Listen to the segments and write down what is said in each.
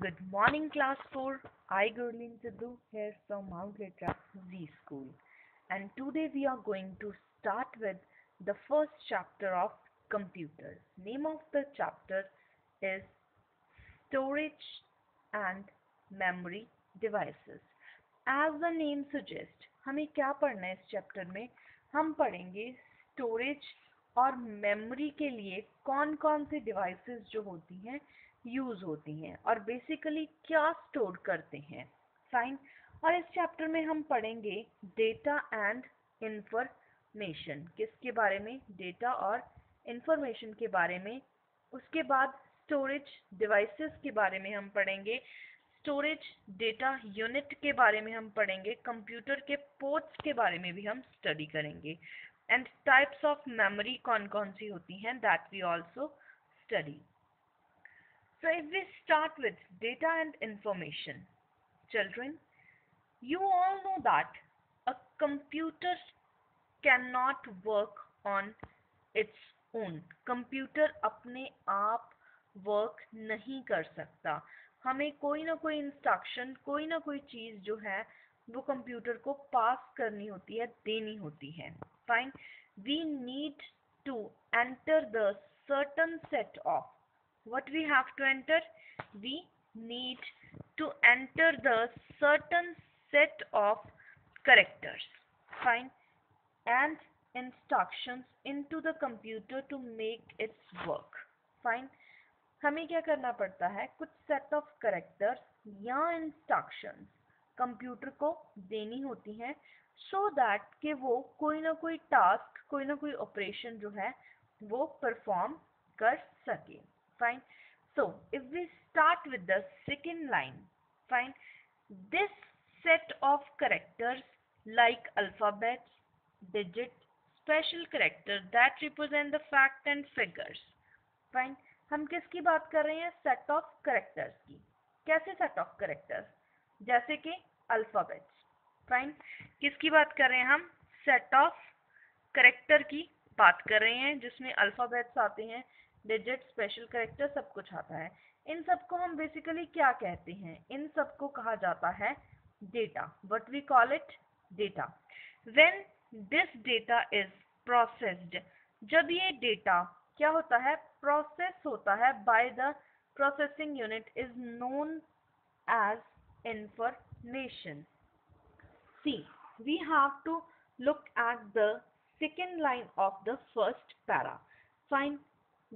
Good morning, class 4. I, Gurleen Sidhu, here from Mount Litra Z School. And today we are going to start with the first chapter of computers. Name of the chapter is Storage and Memory Devices. As the name suggests, हमें क्या पढ़ना है इस chapter में? हम पढ़ेंगे storage और memory के लिए कौन कौन सी डिवाइसेस जो होती हैं यूज होती हैं और बेसिकली क्या स्टोर करते हैं. फाइन. और इस चैप्टर में हम पढ़ेंगे डेटा एंड इंफॉर्मेशन. किसके बारे में? डेटा और इंफॉर्मेशन के बारे में. उसके बाद स्टोरेज डिवाइसेस के बारे में हम पढ़ेंगे. स्टोरेज डेटा यूनिट के बारे में हम पढ़ेंगे. कंप्यूटर के पोर्ट्स के बारे में भी हम स्टडी करेंगे. एंड टाइप्स ऑफ मेमोरी कौन कौन सी होती हैं that we also study. So if we start with data and information, children, you all know that a computer cannot work on its own. Computer अपने आप वर्क नहीं कर सकता. हमें कोई ना कोई इंस्ट्रक्शन, कोई ना कोई चीज़ जो है वो कंप्यूटर को पास करनी होती है, देनी होती है. Fine. We need to enter the certain set of what we have to enter. We need to enter the certain set of characters, fine, and instructions into the computer to make its work. Fine. हमें क्या करना पड़ता है? कुछ set of characters या instructions computer को देनी होती हैं सो दैट कि वो कोई ना कोई टास्क, कोई ना कोई ऑपरेशन जो है वो परफॉर्म कर सके. Fine. So, if we start with the second line, fine, this set of characters like alphabets, digits, special characters that represent the fact and figures. Fine. हम किसकी बात कर रहे हैं? सेट ऑफ कैरेक्टर्स की. कैसे सेट ऑफ कैरेक्टर्स? जैसे कि अल्फाबेट्स. फाइन. किसकी बात कर रहे हैं हम? सेट ऑफ कैरेक्टर की बात कर रहे हैं जिसमें अल्फाबेट्स आते हैं, डिजिट, स्पेशल कैरेक्टर, सब कुछ आता है. इन सबको हम बेसिकली क्या कहते हैं? इन सबको कहा जाता है data. What we call it? Data. When this data is processed, जब ये डेटा क्या होता है? प्रोसेस होता है by the processing unit is known as information. See, we have to look at the second line of the first para. Find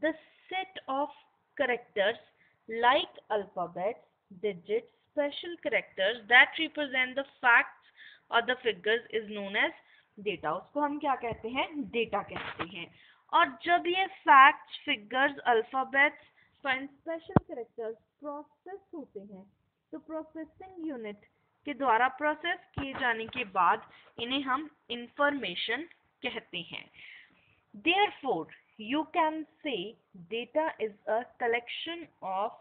the set of characters like alphabets, digits, special characters that represent the facts or the figures is known as data. उसको हम क्या कहते हैं? Data कहते हैं. और जब ये facts, figures, alphabets, special characters process होते हैं तो प्रोसेसिंग यूनिट के द्वारा प्रोसेस किए जाने के बाद इन्हें हम इंफॉर्मेशन कहते हैं. Therefore, you can say data is a collection of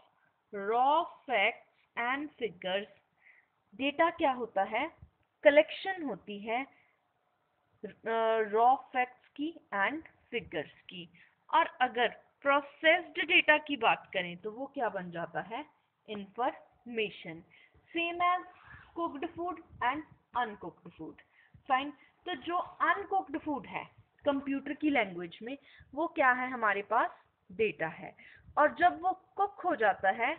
raw facts and figures. Data क्या होता है? कलेक्शन होती है रॉ फैक्ट्स की एंड फिगर्स की. और अगर प्रोसेस्ड डेटा की बात करें तो वो क्या बन जाता है? Information. Same as cooked food and uncooked food. Fine. तो जो अनकुक्ड फूड है कंप्यूटर की लैंग्वेज में वो क्या है? हमारे पास डेटा है. और जब वो कुक हो जाता है,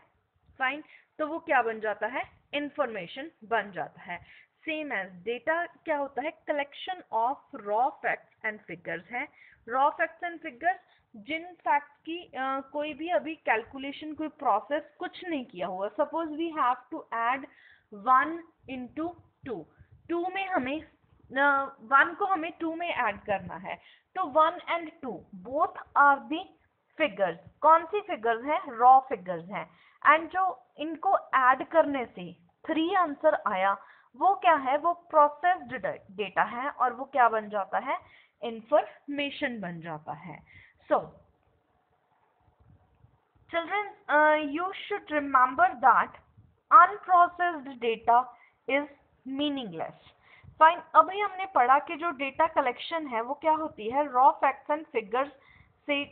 फाइन, तो वो क्या बन जाता है? इंफॉर्मेशन बन जाता है. सेम एज डेटा क्या होता है? Collection of raw facts and figures है. रॉ फैक्ट्स एंड फिगर्स जिन फैक्ट्स की कोई भी अभी कैलकुलेशन, कोई प्रोसेस कुछ नहीं किया हुआ. Suppose we have to add 1 into 2. 2 में हमें 1 को हमें 2 में ऐड करना है तो 1 and 2 both are the figures. कौन सी फिगर्स हैं? रॉ फिगर्स हैं. एंड जो इनको ऐड करने से 3 आंसर आया वो क्या है? वो प्रोसेस्ड डेटा है और वो क्या बन जाता है? इंफॉर्मेशन बन जाता है. So children, you should remember that unprocessed data is meaningless. Fine. अभी हमने पढ़ा कि जो डेटा कलेक्शन है वो क्या होती है? रॉ फैक्ट्स एंड फिगर्स से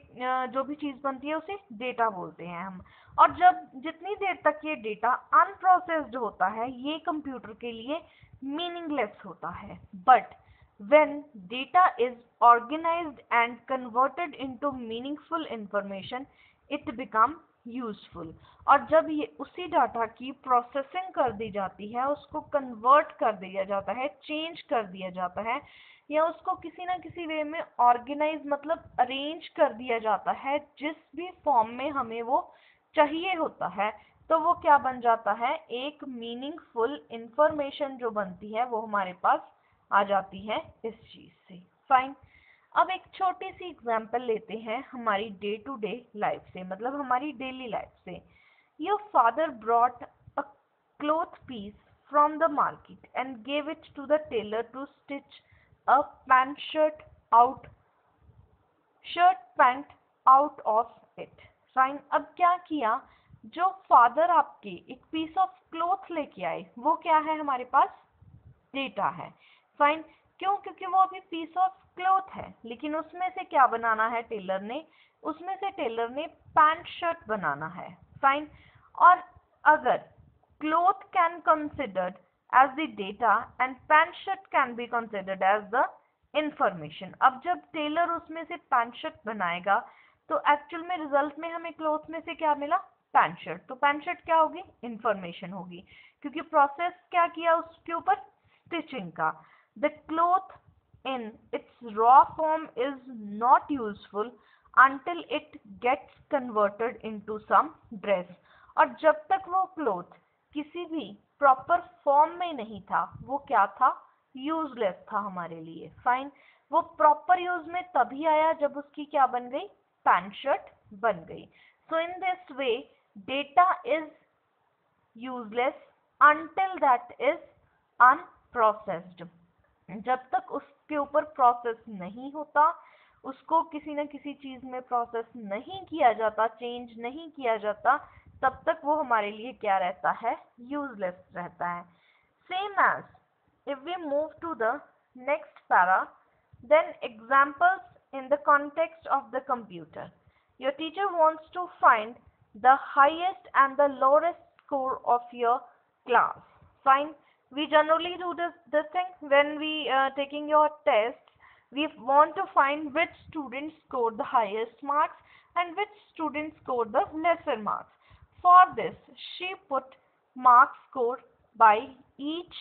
जो भी चीज़ बनती है उसे डेटा बोलते हैं हम. और जब जितनी देर तक ये डेटा अनप्रोसेस्ड होता है ये कंप्यूटर के लिए मीनिंगलेस होता है। But when data is organized and converted into meaningful information it become useful. और जब ये उसी डाटा की प्रोसेसिंग कर दी जाती है, उसको कन्वर्ट कर दिया जाता है, चेंज कर दिया जाता है, या उसको किसी ना किसी वे में ऑर्गेनाइज मतलब अरेंज कर दिया जाता है जिस भी फॉर्म में हमें वो चाहिए होता है, तो वो क्या बन जाता है, एक मीनिंगफुल इंफॉर्मेशन जो बनती है वो हमारे पास आ जाती है इस चीज से। फाइन। अब एक छोटी सी एग्जांपल लेते हैं हमारी डे टू डे लाइफ से, मतलब हमारी डेली लाइफ से। Your father brought a cloth piece from the market and gave it to the tailor to stitch a pant pant out of it. Fine. अब क्या किया, जो फादर आपके एक पीस ऑफ क्लॉथ लेके आए वो क्या है, हमारे पास डेटा है। फाइन। क्यों? क्योंकि वो अभी पीस ऑफ क्लॉथ है, लेकिन उसमें से क्या बनाना है टेलर ने, उसमें से टेलर ने पैंट शर्ट बनाना है। फाइन। और अगर cloth can considered as the data and pant shirt can be considered as the information. अब जब टेलर उसमें से पैंट शर्ट बनाएगा तो एक्चुअल में रिजल्ट में हमें क्लॉथ में से क्या मिला, पैंट शर्ट। तो पैंट शर्ट क्या होगी, इंफॉर्मेशन होगी, क्योंकि प्रोसेस क्या किया उसके ऊपर, स्टिचिंग का। The cloth in its raw form is not useful until it gets converted into some dress। और जब तक वो क्लोथ किसी भी प्रॉपर फॉर्म में नहीं था वो क्या था, यूजलेस था हमारे लिए। फाइन। वो प्रॉपर यूज में तभी आया जब उसकी क्या बन गई, पैंट शर्ट बन गई। So in this way data is useless until that is unprocessed। जब तक उसके ऊपर प्रोसेस नहीं होता, उसको किसी न किसी चीज में प्रोसेस नहीं किया जाता, चेंज नहीं किया जाता, तब तक वो हमारे लिए क्या रहता है, यूजलेस रहता है। Same as if we move to the next para, then examples in the context of the computer. Your teacher wants to find the highest and the lowest score of your class. Fine. We generally do this thing when we taking your tests. We want to find which students scored the highest marks and which students scored the lesser marks. For this, she put marks scored by each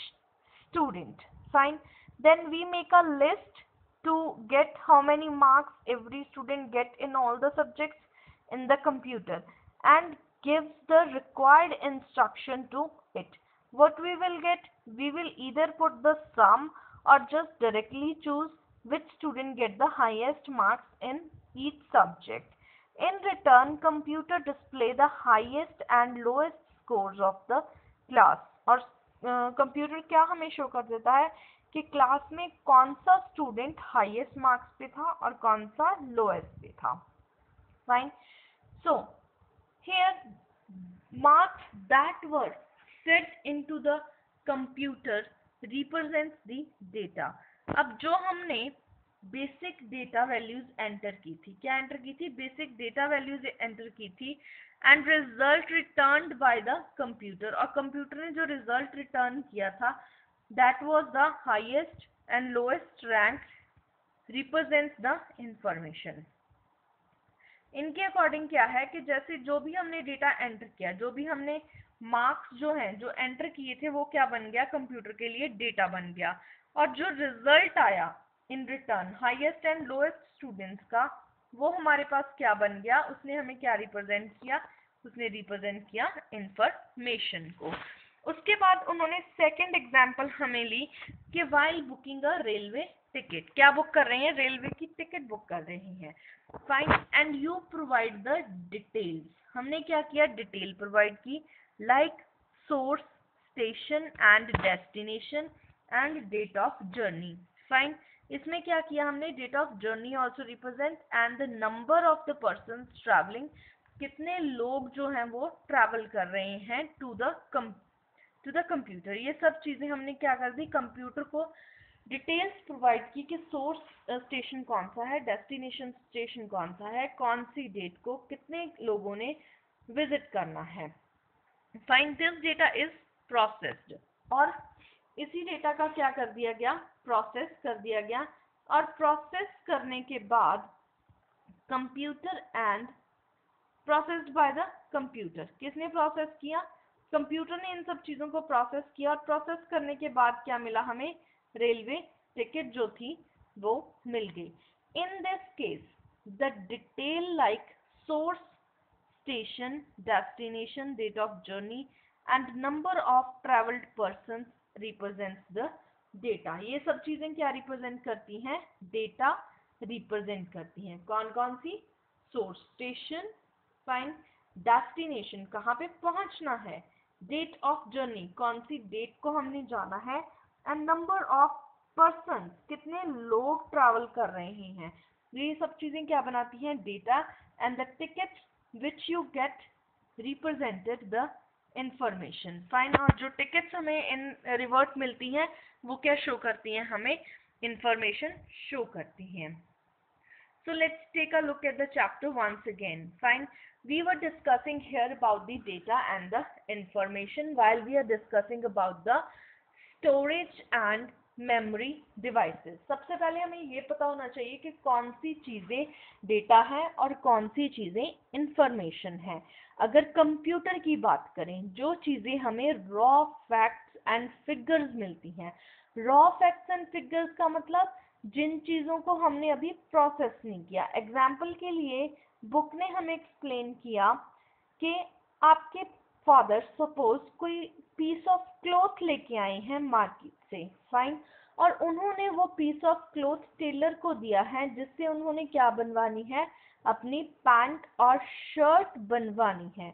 student. Fine. Then we make a list to get how many marks every student get in all the subjects in the computer and gives the required instruction to it. What we will get, we will either put the sum or just directly choose which student get the highest marks in each subject. In return, computer display the highest and lowest scores of the class। और computer क्या हमें show कर देता है कि class में कौन सा स्टूडेंट हाईएस्ट मार्क्स पे था और कौन सा लोएस्ट पे था। Fine. So here marks that were set into the computer represents the data। अब जो हमने बेसिक डेटा वैल्यूज एंटर की थी, क्या एंटर की थी, बेसिक डेटा वैल्यूज एंटर की थी, and result returned by the computer. और कंप्यूटर ने जो रिजल्ट रिटर्न किया था that was the highest and lowest rank represents the information. इनके अकॉर्डिंग क्या है कि जैसे जो भी हमने डेटा एंटर किया, जो भी हमने मार्क्स जो हैं जो एंटर किए थे वो क्या बन गया, कंप्यूटर के लिए डेटा बन गया। और जो रिजल्ट आया in return highest and lowest students का, वो हमारे पास क्या बन गया, उसने हमें क्या रिप्रेजेंट किया, उसने रिप्रेजेंट किया इंफॉर्मेशन को। उसके बाद उन्होंने सेकंड एग्जांपल हमें ली कि व्हाइल बुकिंग अ रेलवे टिकट, क्या बुक कर रहे हैं, रेलवे की टिकट बुक कर रहे हैं। Fine. And you provide the details, हमने क्या किया, डिटेल प्रोवाइड की, like source, station and destination and date of journey. Fine. इसमें क्या किया हमने, date of journey also represent and the number of the persons travelling, कितने लोग जो हैं वो ट्रैवल कर रहे हैं टू द कंप्यूटर। ये सब चीजें हमने क्या कर दी, कंप्यूटर को डिटेल्स प्रोवाइड की कि सोर्स स्टेशन कौन सा है, डेस्टिनेशन स्टेशन कौन सा है, कौन सी डेट को कितने लोगों ने विजिट करना है। Fine, this data is processed, और इसी डेटा का क्या कर दिया गया, प्रोसेस कर दिया गया, और प्रोसेस करने के बाद computer and processed by the computer, किसने प्रोसेस किया, कंप्यूटर ने इन सब चीजों को प्रोसेस किया, और प्रोसेस करने के बाद क्या मिला हमें, रेलवे टिकट जो थी वो मिल गई। In this case the detail like source, station, destination, date of journey and number of travelled person represents the data. ये सब चीजें क्या रिप्रेजेंट करती हैं, डेटा रिप्रेजेंट करती हैं। कौन कौन सी, सोर्स, स्टेशन, फाइन, डेस्टिनेशन कहाँ पे पहुंचना है, डेट ऑफ जर्नी कौन सी डेट को हमने जाना है, एंड नंबर ऑफ पर्सन कितने लोग ट्रैवल कर रहे हैं। ये सब चीजें क्या बनाती हैं, data, and the ticket which you get represented the information. Fine, और जो टिकट्स हमें इन रिवर्ट मिलती हैं वो क्या शो करती हैं, हमें इंफॉर्मेशन शो करती हैं। So let's take a look at the chapter once again. Fine. We were discussing here about the data and the information while we are discussing about the storage and memory devices. सबसे पहले हमें ये पता होना चाहिए कि कौन सी चीजें डेटा है और कौन सी चीजें इंफॉर्मेशन है। अगर कंप्यूटर की बात करें, जो चीजें हमें रॉ फैक्ट्स एंड फिगर्स मिलती हैं, रॉ फैक्ट्स एंड फिगर्स का मतलब जिन चीजों को हमने अभी प्रोसेस नहीं किया। एग्जाम्पल के लिए बुक ने हमें एक्सप्लेन किया कि आपके फादर सपोज कोई पीस ऑफ क्लॉथ लेके आए हैं मार्केट से, फाइन, और उन्होंने वो पीस ऑफ क्लॉथ टेलर को दिया है जिससे उन्होंने क्या बनवानी है, अपनी पैंट और शर्ट बनवानी है।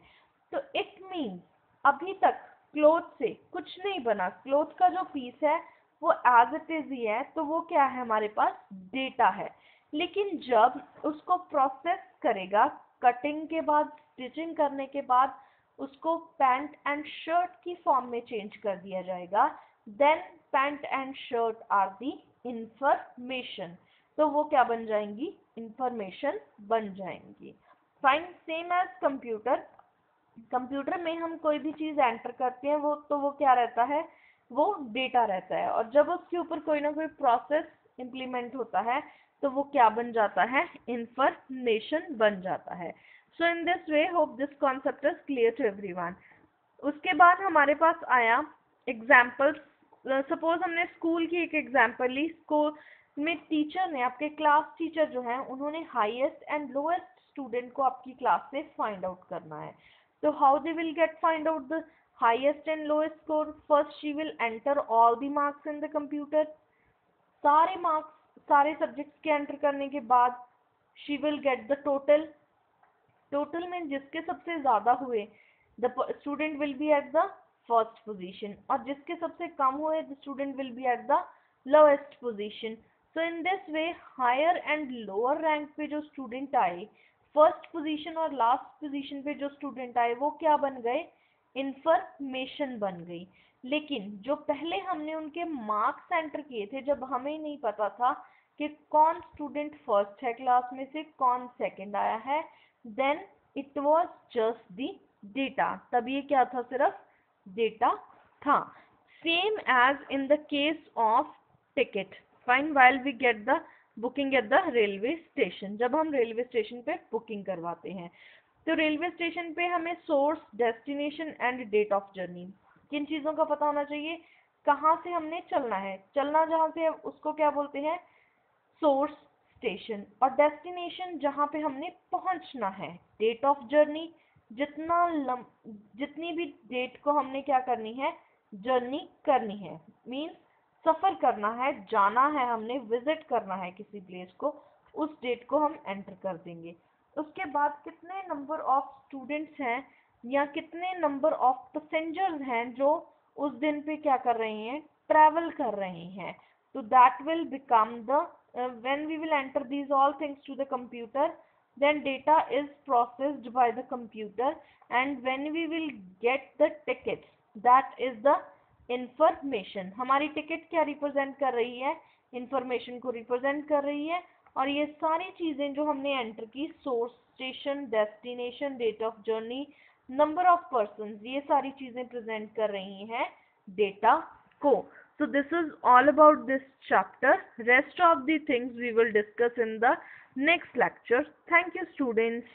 तो इट मीन्स अभी तक क्लॉथ से कुछ नहीं बना, क्लॉथ का जो पीस है वो एज इट इज ही है, तो वो क्या है, हमारे पास डेटा है। लेकिन जब उसको प्रोसेस करेगा, कटिंग के बाद, स्टिचिंग करने के बाद उसको पैंट एंड शर्ट की फॉर्म में चेंज कर दिया जाएगा, then pant and shirt are the information. तो वो क्या बन जाएंगी, इंफॉर्मेशन बन जाएंगी। Fine, same as computer, computer में हम कोई भी चीज एंटर करते हैं वो क्या रहता है, वो डेटा रहता है, और जब उसके ऊपर कोई ना कोई प्रोसेस इंप्लीमेंट होता है तो वो क्या बन जाता है, इंफॉर्मेशन बन जाता है। So in this way hope this concept is clear to everyone. उसके बाद हमारे पास आया एग्जाम्पल्स। सपोज हमने स्कूल की एक एग्जाम्पल ली, स्कूल में टीचर ने, आपके क्लास टीचर जो है, उन्होंने हाईएस्ट एंड लोएस्ट स्टूडेंट को आपकी क्लास से फाइंड आउट करना है। तो how they will get find out the highest and lowest score? First she will enter all the marks in the computer, सारे मार्क्स सारे सब्जेक्ट्स के एंटर करने के बाद she will get the total, total में जिसके सबसे ज्यादा हुए the student will be at the first position, और जिसके सबसे कम हुए the student will be at the lowest position. So in this way higher and lower rank पे जो स्टूडेंट आए, फर्स्ट पोजीशन और लास्ट पोजीशन पे जो स्टूडेंट आए, वो क्या बन गए, इंफॉर्मेशन बन गई। लेकिन जो पहले हमने उनके मार्क्स एंटर किए थे, जब हमें नहीं पता था कि कौन स्टूडेंट फर्स्ट है क्लास में से, कौन सेकंड आया है, then it was just the data, तब ये क्या था, सिर्फ डेटा था। Same as in the case of ticket, fine, while we get the booking at the railway station, जब हम रेलवे स्टेशन पे बुकिंग करवाते हैं, तो रेलवे स्टेशन पे हमें source, destination and date of journey, किन चीज़ों का पता होना चाहिए, कहाँ से हमने चलना है, चलना जहाँ से उसको क्या बोलते हैं, सोर्स, स्टेशन, और डेस्टिनेशन जहाँ पे हमने पहुँचना है, डेट ऑफ जर्नी, जितनी भी डेट को हमने क्या करनी है, जर्नी करनी है, मीन्स सफ़र करना है, जाना है, हमने विजिट करना है किसी प्लेस को, उस डेट को हम एंटर कर देंगे। उसके बाद कितने नंबर ऑफ स्टूडेंट्स हैं या कितने नंबर ऑफ पैसेंजर्स हैं जो उस दिन पे क्या कर रहे हैं, ट्रैवल कर रहे हैं, तो that will become the when we will enter these all things to the computer, then data is processed by the computer, and when we will get the tickets, that is the information। हमारी ticket क्या represent कर रही है, information को represent कर रही है, और ये सारी चीज़ें जो हमने एंटर की, source, station, destination, date of journey, number of persons, ये सारी चीज़ें प्रेजेंट कर रही हैं डेटा को. So this is all about this chapter. Rest of the things we will discuss in the next lecture. Thank you, students.